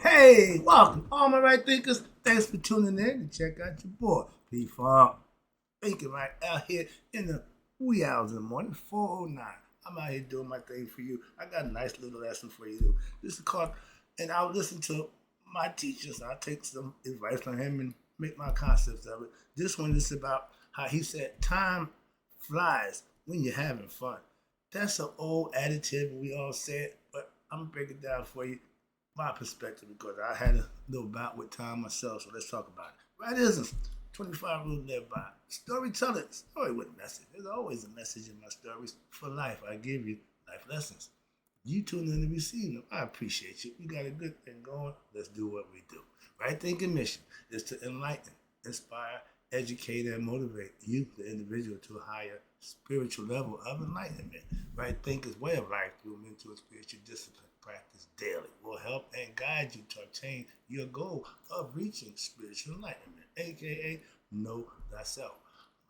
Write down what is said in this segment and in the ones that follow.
Hey, welcome, all my right thinkers. Thanks for tuning in to check out your boy, P Funk. Thinking right out here in the wee hours in the morning, 4:09. I'm out here doing my thing for you. I got a nice little lesson for you. This is called, and I'll listen to my teachers. I'll take some advice from him and make my concepts of it. This one is about how he said, time flies when you're having fun. That's an old adjective, we all say it, but I'm going to break it down for you my perspective because I had a little bout with time myself, so let's talk about it. Rightism, 25 rules to live by. Storytelling, story with a message. There's always a message in my stories. For life, I give you life lessons. You tune in to receive them. I appreciate you. We got a good thing going. Let's do what we do. Right thinking mission is to enlighten, inspire, educate, and motivate you, the individual, to a higher spiritual level of enlightenment. Right thinking's way of life through mental and spiritual discipline practice daily will help and guide you to obtain your goal of reaching spiritual enlightenment, aka know thyself.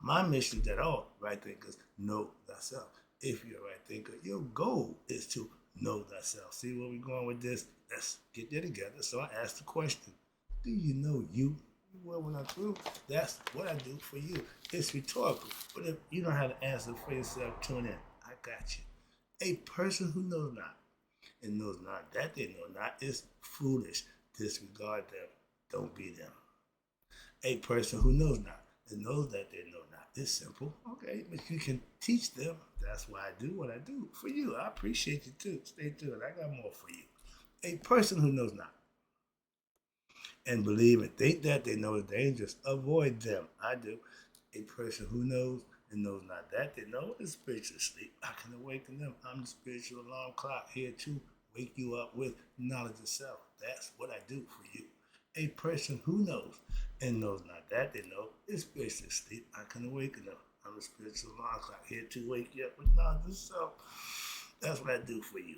My mission is that all right thinkers know thyself. If you're a right thinker, your goal is to know thyself. See where we're going with this? Let's get there together. So I asked the question, do you know you? Well, when I'm through, that's what I do for you. It's rhetorical. But if you don't have an answer for yourself, tune in. I got you. A person who knows not and knows not that they know not is foolish. Disregard them. Don't be them. A person who knows not and knows that they know not is simple. Okay, but you can teach them. That's why I do what I do for you. I appreciate you too. Stay tuned. I got more for you. A person who knows not and believe and think that they know is dangerous, avoid them. I do. A person who knows and knows not that they know is spiritual sleep. I can awaken them. I'm the spiritual alarm clock here to wake you up with knowledge of self. That's what I do for you. A person who knows and knows not that they know is spiritual sleep. I can awaken them. I'm the spiritual alarm clock here to wake you up with knowledge of self. That's what I do for you.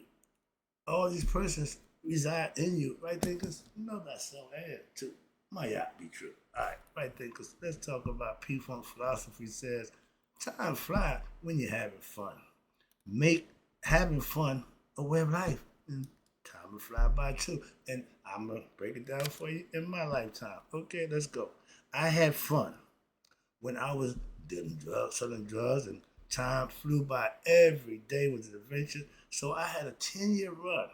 All these persons reside in you, right thinkers? Know thyself and too. Might not be true. Alright, right thinkers, let's talk about P-Funk philosophy says, time flies when you're having fun. Make having fun a way of life. And time will fly by too. And I'm going to break it down for you in my lifetime. Okay, let's go. I had fun when I was dealing drugs, selling drugs, and time flew by. Every day was an adventure. So I had a 10-year run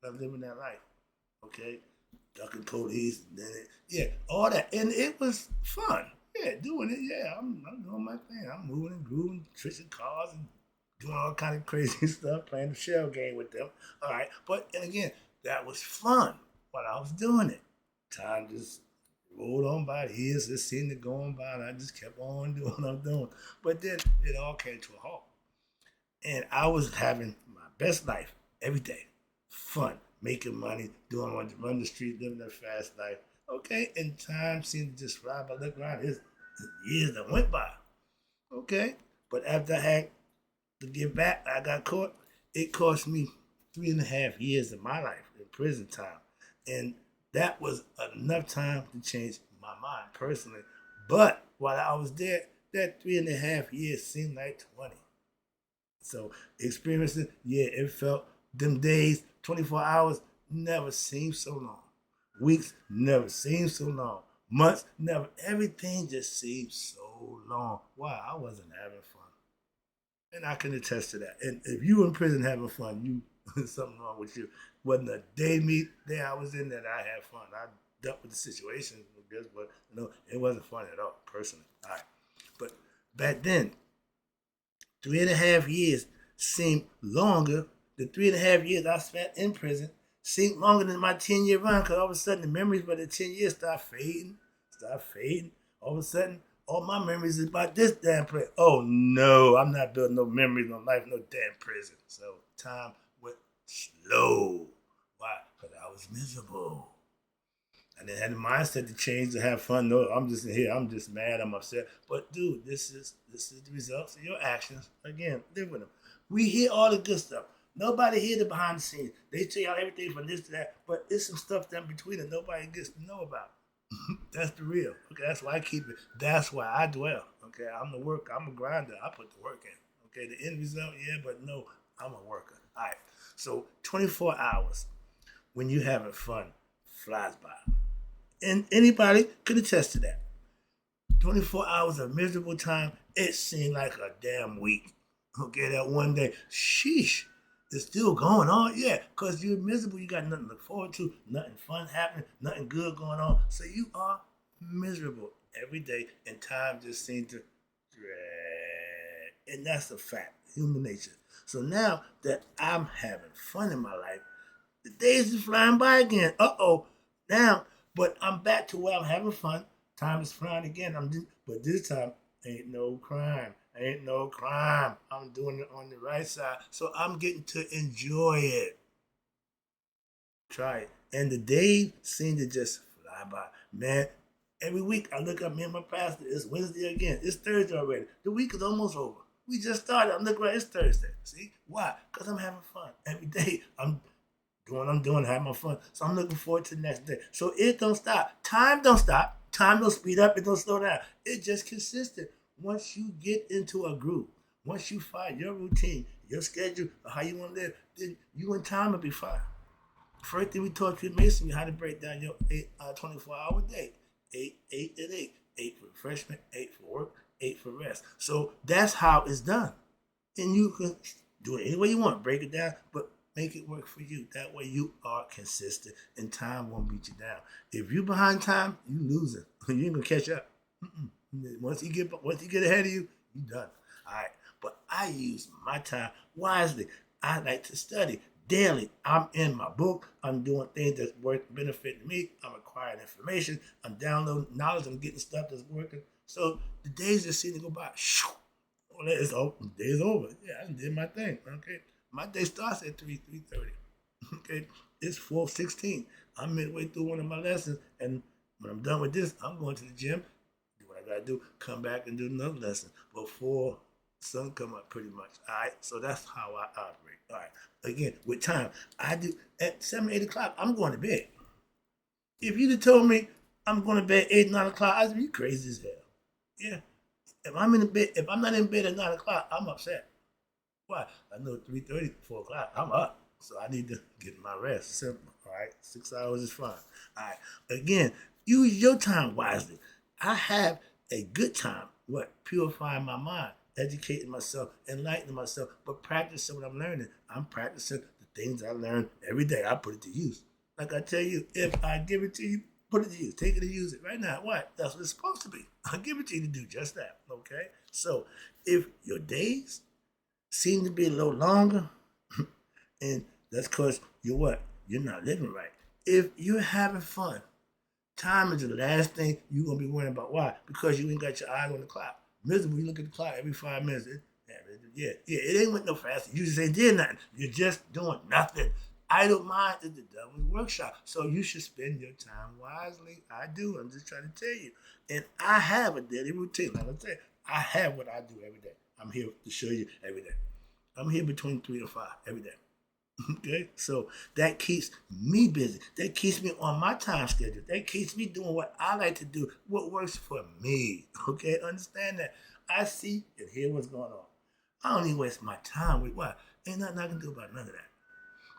of living that life. Okay, ducking police, and then yeah, all that, and it was fun. Yeah, doing it. Yeah, I'm doing my thing. I'm moving and grooving, tricking cars, and doing all kind of crazy stuff, playing the shell game with them. All right, but and again, that was fun while I was doing it. Time just rolled on by. Years just seemed to go on by, and I just kept on doing what I'm doing. But then it all came to a halt, and I was having my best life every day, fun, making money, doing what run the street, living that fast life. Okay, and time seemed to just fly by. Look around, it's years that went by. Okay, but after I had to get back, I got caught. It cost me 3.5 years of my life in prison time, and that was enough time to change my mind personally. But while I was there, that 3.5 years seemed like 20. So experiencing, yeah, it felt them days, 24 hours never seemed so long. Weeks never seemed so long. Months never. Everything just seemed so long. Why? I wasn't having fun. And I can attest to that. And if you were in prison having fun, you something wrong with you. Wasn't a day I was in that I had fun. I dealt with the situation, I guess, but it wasn't fun at all, personally. All right. But back then, 3.5 years seemed longer. The 3.5 years I spent in prison seemed longer than my 10-year run because all of a sudden the memories about the 10 years start fading. All of a sudden, all my memories is about this damn place. Oh no, I'm not building no memories, no life, no damn prison. So time went slow. Why? Because I was miserable. And then had the mindset to change to have fun. No, I'm just in here. I'm just mad. I'm upset. But dude, this is the results of your actions. Again, live with them. We hear all the good stuff. Nobody hear the behind the scenes. They tell y'all everything from this to that, but there's some stuff down between that nobody gets to know about. That's the real. Okay, that's why I keep it. That's why I dwell. Okay, I'm the worker. I'm a grinder. I put the work in. Okay, the end result, yeah, but no, I'm a worker. All right. So 24 hours when you having fun flies by. And anybody could attest to that. 24 hours of miserable time, it seemed like a damn week. Okay, that one day, sheesh, it's still going on. Yeah, because you're miserable. You got nothing to look forward to, nothing fun happening, nothing good going on. So you are miserable every day, and time just seems to drag. And that's a fact, human nature. So now that I'm having fun in my life, the days are flying by again. Now, but I'm back to where I'm having fun. Time is flying again. But this time ain't no crime. Ain't no crime. I'm doing it on the right side, so I'm getting to enjoy it. Try it, and the days seem to just fly by. Man, every week I look up me and my pastor. It's Wednesday again. It's Thursday already. The week is almost over. We just started. I'm looking right. It's Thursday. See why? Because I'm having fun every day. I'm doing what I'm doing, having my fun. So I'm looking forward to the next day. So it don't stop. Time don't stop. Time don't speed up. It don't slow down. It's just consistent. Once you get into a groove, once you find your routine, your schedule, or how you want to live, then you and time will be fine. First thing we taught you in Mason, you how to break down your 24-hour day. Eight and eight. 8 for refreshment, 8 for work, 8 for rest. So that's how it's done. And you can do it any way you want. Break it down, but make it work for you. That way you are consistent and time won't beat you down. If you behind time, you losing. You ain't gonna catch up. Once you get ahead of you, you done. All right. But I use my time wisely. I like to study daily. I'm in my book. I'm doing things that's worth benefiting me. I'm acquiring information. I'm downloading knowledge. I'm getting stuff that's working. So the days just seem to go by. Oh, it's over. The day is over. Yeah, I did my thing. Okay. My day starts at 3:30. Okay. It's 4:16. I'm midway through one of my lessons, and when I'm done with this, I'm going to the gym, do what I gotta do, come back and do another lesson before sun come up pretty much. All right. So that's how I operate. All right. Again, with time, I do at 7, 8 o'clock, I'm going to bed. If you'd have told me I'm going to bed 8, 9 o'clock, I'd be crazy as hell. Yeah. If I'm not in bed at 9 o'clock, I'm upset. Why? I know 3:30, 4 o'clock, I'm up. So I need to get my rest. Simple. All right. 6 hours is fine. All right. Again, use your time wisely. I have a good time, purifying my mind, educating myself, enlightening myself, but practicing what I'm learning. I'm practicing the things I learn every day. I put it to use. Like I tell you, if I give it to you, put it to use. Take it and use it right now. What? That's what it's supposed to be. I give it to you to do just that. Okay? So if your days seem to be a little longer, and that's because you're what? You're not living right. If you're having fun, time is the last thing you're going to be worrying about. Why? Because you ain't got your eye on the clock. Miserable, you look at the clock every 5 minutes. It ain't went no faster. You just ain't did nothing. You're just doing nothing. Idle mind is the devil's workshop. So you should spend your time wisely. I do. I'm just trying to tell you. And I have a daily routine. Like I said, I have what I do every day. I'm here to show you every day. I'm here between 3 and 5 every day. Okay, so that keeps me busy. That keeps me on my time schedule. That keeps me doing what I like to do, what works for me. Okay, understand that. I see and hear what's going on. I don't even waste my time with what? Ain't nothing I can do about none of that.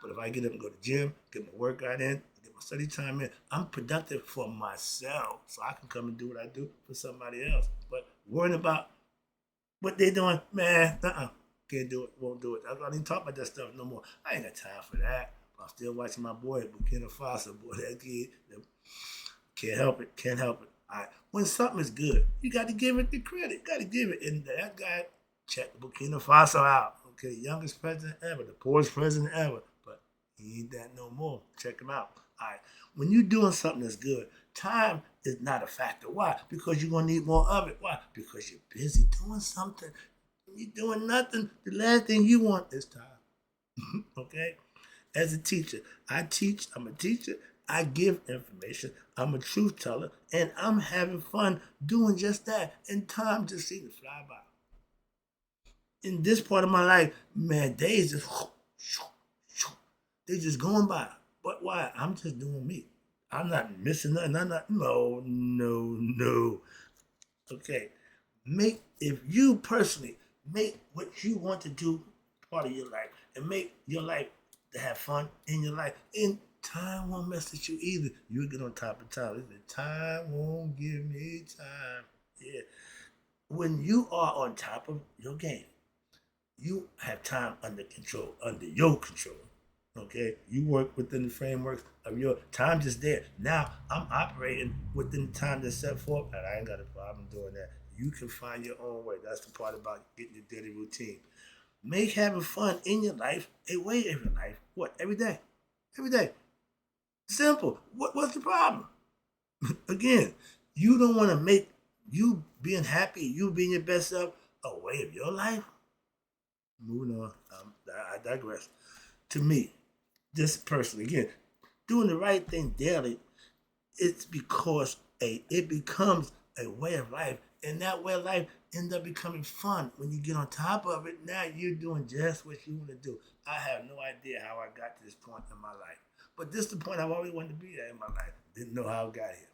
But if I get up and go to the gym, get my workout in, get my study time in, I'm productive for myself. So I can come and do what I do for somebody else. But worrying about what they doing, man, can't do it, won't do it. I don't even talk about that stuff no more. I ain't got time for that. I'm still watching my boy, Burkina Faso, boy, that kid. Can't help it, can't help it. All right. When something is good, you got to give it the credit. Got to give it. And that guy, check Burkina Faso out. Okay, youngest president ever, the poorest president ever. But he ain't that no more. Check him out. All right. When you're doing something that's good, time is not a factor. Why? Because you're going to need more of it. Why? Because you're busy doing something. You're doing nothing. The last thing you want is time. Okay? As a teacher, I teach. I'm a teacher. I give information. I'm a truth teller. And I'm having fun doing just that. And time just seems to fly by. In this part of my life, man, days just, they just going by. But why? I'm just doing me. I'm not missing nothing. No. Okay. If you personally make what you want to do part of your life and make your life to have fun in your life. And Time won't mess with you either. You'll get on top of time. Listen, time won't give me time. Yeah. When you are on top of your game, you have time under control, under your control. Okay, you work within the frameworks of your time. Just there. Now I'm operating within the time that's set forth, and I ain't got a problem doing that. You can find your own way. That's the part about getting your daily routine. Make having fun in your life a way of your life. What? Every day. Every day. Simple. What's the problem? Again, you don't want to make you being happy, you being your best self, a way of your life. Moving on. I digress. To me, just personally, again, doing the right thing daily, it's because it becomes a way of life, and that way of life ends up becoming fun when you get on top of it. Now you're doing just what you want to do. I have no idea how I got to this point in my life, but this is the point I've always wanted to be at in my life. Didn't know how I got here.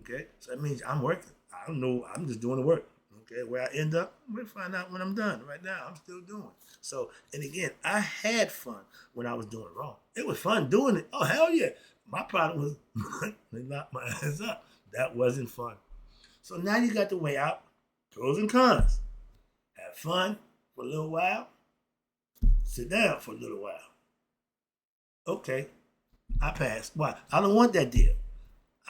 Okay, so that means I'm working. I don't know. I'm just doing the work. Okay, where I end up, we'll find out when I'm done. Right now, I'm still doing. So, and again, I had fun when I was doing it wrong. It was fun doing it. Oh, hell yeah. My problem was they knocked my ass up. That wasn't fun. So now you got the way out, pros and cons. Have fun for a little while. Sit down for a little while. Okay, I passed. Why? I don't want that deal.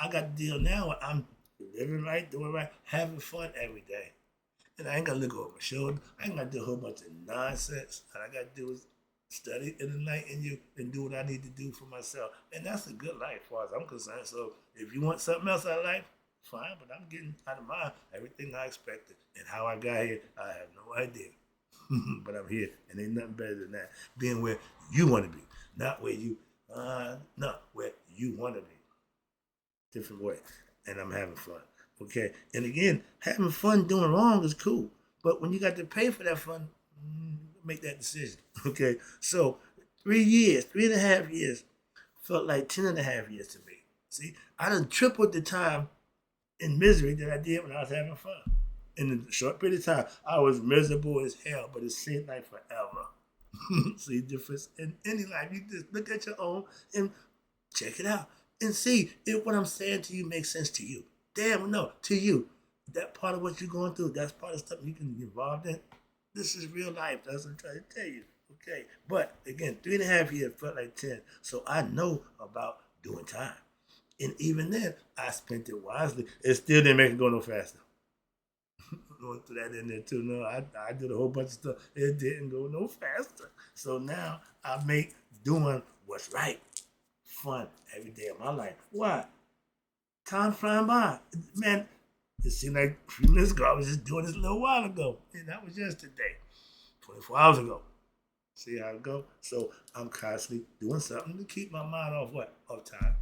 I got the deal now where I'm living right, doing right, having fun every day. And I ain't gonna look over my shoulder. I ain't gotta do a whole bunch of nonsense. All I gotta do is study in the night and do what I need to do for myself. And that's a good life as far as I'm concerned. So if you want something else out of life, fine, but I'm getting out of mine everything I expected. And how I got here, I have no idea. But I'm here, and ain't nothing better than that. Being where you want to be, not where where you want to be. Different way. And I'm having fun. Okay. And again, having fun doing wrong is cool. But when you got to pay for that fun, make that decision. Okay. So 3.5 years felt like 10.5 years to me. See, I done tripled the time in misery that I did when I was having fun. In a short period of time, I was miserable as hell, but it seemed like forever. See the difference in any life. You just look at your own and check it out and see if what I'm saying to you makes sense to you. Damn, no, to you. That part of what you're going through, that's part of stuff you can get involved in. This is real life. That's what I'm trying to tell you. Okay. But again, 3.5 years felt like 10. So I know about doing time. And even then, I spent it wisely. It still didn't make it go no faster. Going through that in there too. No, I did a whole bunch of stuff. It didn't go no faster. So now I make doing what's right fun every day of my life. Why? Time flying by. Man, it seemed like a few minutes ago. I was just doing this a little while ago. And that was yesterday. 24 hours ago. See how it go? So I'm constantly doing something to keep my mind off what? Off time.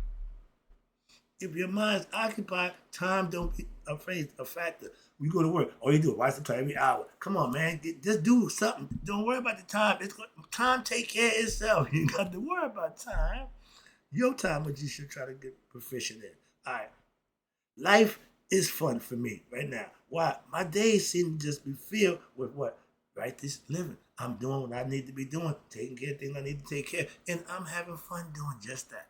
If your mind's occupied, time don't be a factor. You go to work, all you do is watch the clock every hour. Come on, man, just do something. Don't worry about the time. Time take care of itself. You got to worry about time. Your time, what you should try to get proficient in. All right, life is fun for me right now. Why? My days seem to just be filled with what? Right, this living. I'm doing what I need to be doing, taking care of things I need to take care of, and I'm having fun doing just that.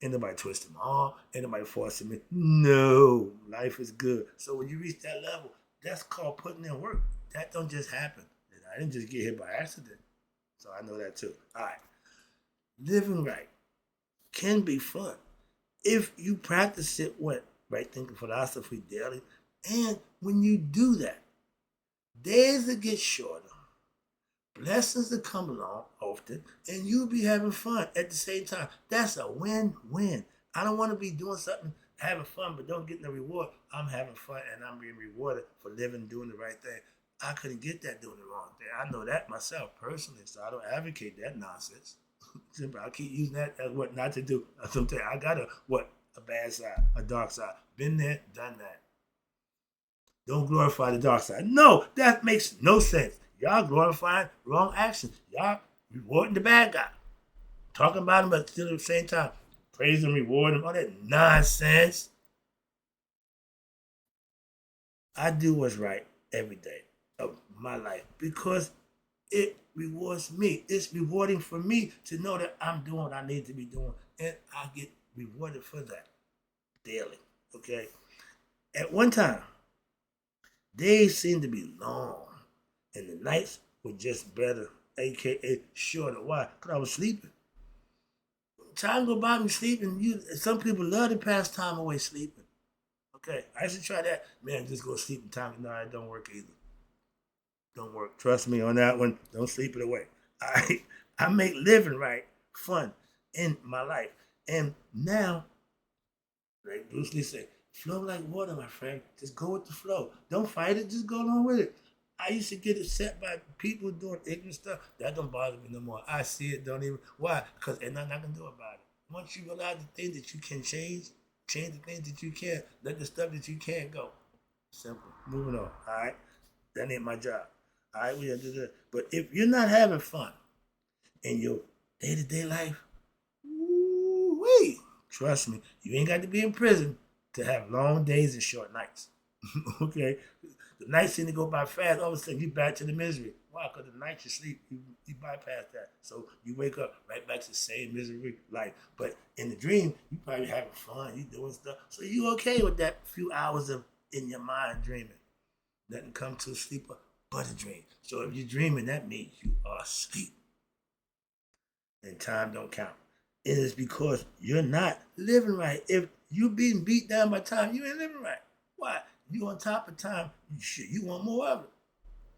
Ain't nobody twisting my arm. Ain't nobody forcing me. No, life is good. So when you reach that level, that's called putting in work. That don't just happen. And I didn't just get hit by accident. So I know that too. All right. Living right can be fun if you practice it with right thinking philosophy daily. And when you do that, days that get shorter, blessings that come along often, and you'll be having fun at the same time. That's a win-win. I don't want to be doing something, having fun, but don't get no reward. I'm having fun, and I'm being rewarded for living, doing the right thing. I couldn't get that doing the wrong thing. I know that myself personally, so I don't advocate that nonsense. I keep using that as what not to do. Sometimes I got a bad side, a dark side. Been there, done that. Don't glorify the dark side. No, that makes no sense. Y'all glorifying wrong actions. Y'all rewarding the bad guy. Talking about him, but still at the same time, praise him, reward him, all that nonsense. I do what's right every day of my life because it rewards me. It's rewarding for me to know that I'm doing what I need to be doing, and I get rewarded for that daily. Okay. At one time, days seemed to be long, and the nights were just better, aka shorter. Why? Because I was sleeping. Time go by me sleeping. Some people love to pass time away sleeping. Okay, I should try that. Man, just go sleep in time. No, it don't work either. Don't work. Trust me on that one. Don't sleep it away. I make living right fun in my life. And now, like Bruce Lee said, flow like water, my friend. Just go with the flow. Don't fight it. Just go along with it. I used to get upset by people doing ignorant stuff. That don't bother me no more. I see it. Don't even. Why? Because there's nothing I can do about it. Once you realize the things that you can change the things that you can't, let the stuff that you can't go. Simple. Moving on. All right. That ain't my job. All right. We have to do that. But if you're not having fun in your day-to-day life, woo-wee, trust me, you ain't got to be in prison to have long days and short nights. Okay? The nights seem to go by fast. All of a sudden, you back to the misery. Why? Because the night you sleep, you bypass that. So you wake up right back to the same misery life. But in the dream, you probably having fun. You doing stuff. So you okay with that few hours of in your mind dreaming. Nothing come to a sleeper but a dream. So if you're dreaming, that means you are asleep. And time don't count. It is because you're not living right. If you being beat down by time, you ain't living right. Why? You on top of time, you want more of it,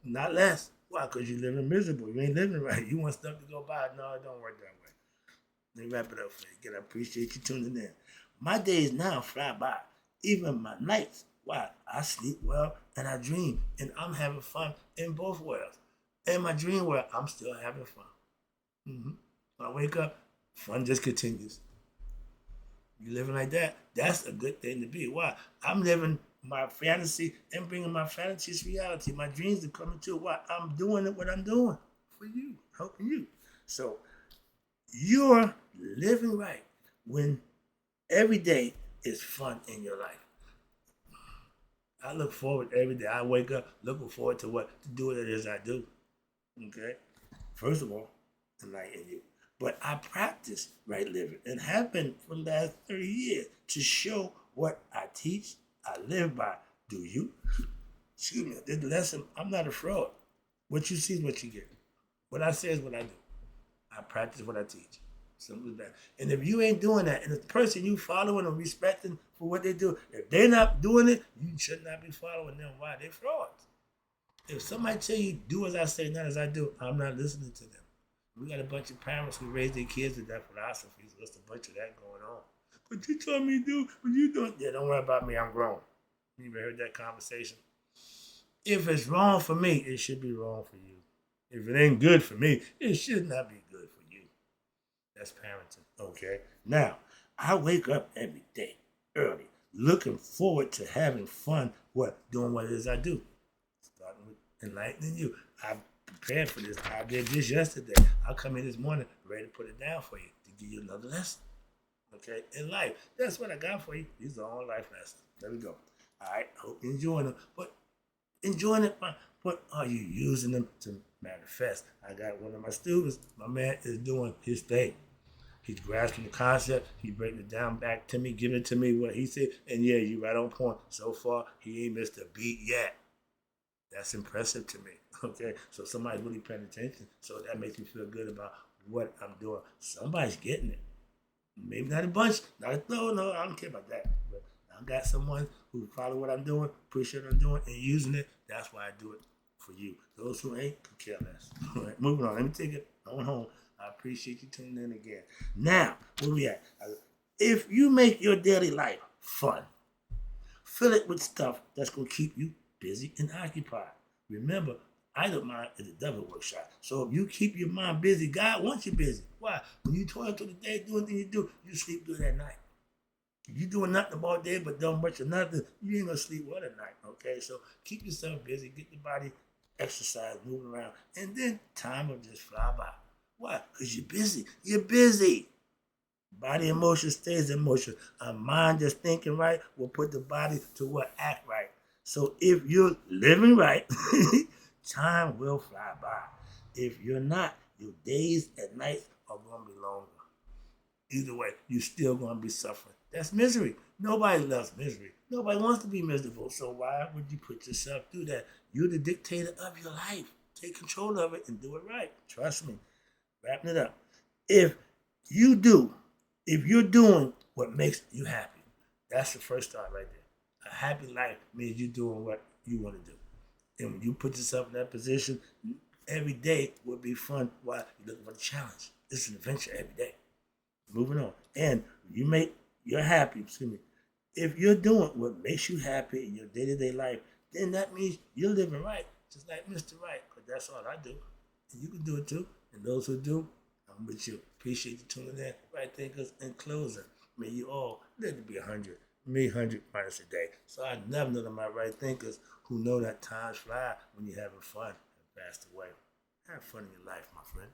not less. Why? Because you're living miserable. You ain't living right. You want stuff to go by. No, it don't work that way. Let me wrap it up for you. Again, I appreciate you tuning in. My days now fly by. Even my nights. Why? I sleep well and I dream. And I'm having fun in both worlds. In my dream world, I'm still having fun. When I wake up, fun just continues. You living like that, that's a good thing to be. Why? I'm living my fantasy and bringing my fantasies to reality. My dreams are coming true. Why? I'm doing what I'm doing for you, helping you. So you're living right when every day is fun in your life. I look forward every day. I wake up looking forward to do what it is I do. Okay? First of all, enlighten you. But I practice right living and have been for the last 30 years to show what I teach, I live by. Do you? Excuse me, this lesson, I'm not a fraud. What you see is what you get. What I say is what I do. I practice what I teach. Simple as that. And if you ain't doing that, and the person you following or respecting for what they do, if they're not doing it, you should not be following them. Why? They're frauds. If somebody tell you, do as I say, not as I do, I'm not listening to them. We got a bunch of parents who raise their kids with that philosophy. So there's a bunch of that going on. But you told me to do what you doing. Yeah, don't worry about me. I'm grown. You ever heard that conversation? If it's wrong for me, it should be wrong for you. If it ain't good for me, it should not be good for you. That's parenting. Okay? Now, I wake up every day early, looking forward to having fun, doing what it is I do. Starting with enlightening you. I prepared for this. I did this yesterday. I'll come in this morning ready to put it down for you to give you another lesson. Okay? In life. That's what I got for you. These are all life lessons. There we go. All right? Hope you're enjoying them. But enjoying it, but are you using them to manifest? I got one of my students. My man is doing his thing. He's grasping the concept. He's breaking it down back to me, giving it to me what he said. And yeah, you right on point. So far, he ain't missed a beat yet. That's impressive to me. Okay, so somebody's really paying attention. So that makes me feel good about what I'm doing. Somebody's getting it. Maybe not a bunch. No, I don't care about that. But I got someone who follow what I'm doing, appreciate what I'm doing, and using it. That's why I do it for you. Those who ain't could care less. All right, moving on. Let me take it on home. I appreciate you tuning in again. Now, where we at? If you make your daily life fun, fill it with stuff that's going to keep you busy and occupied. Remember, idle mind is a devil workshop. So if you keep your mind busy, God wants you busy. Why? When you toil through the day doing things you do, you sleep good at night. If you're doing nothing all day but don't much of nothing, you ain't going to sleep well at night. Okay? So keep yourself busy. Get your body exercise, moving around. And then time will just fly by. Why? Because you're busy. You're busy. Body in motion stays in motion. A mind that's thinking right will put the body to act right. So if you're living right, time will fly by. If you're not, your days and nights are going to be longer. Either way, you're still going to be suffering. That's misery. Nobody loves misery. Nobody wants to be miserable. So why would you put yourself through that? You're the dictator of your life. Take control of it and do it right. Trust me. Wrapping it up. If you do, if you're doing what makes you happy, that's the first start right there. A happy life means you're doing what you want to do. And when you put yourself in that position, every day will be fun while you're looking for the challenge. It's an adventure every day. Moving on. And you're happy, excuse me. If you're doing what makes you happy in your day-to-day life, then that means you're living right, just like Mr. Wright, because that's all I do. And you can do it too. And those who do, I'm with you. Appreciate you tuning in. Right thinkers, in closing, may you all live to be 100. Me 100 minus a day. So I never know my right thinkers who know that times fly when you're having fun and passed away. Have fun in your life, my friend.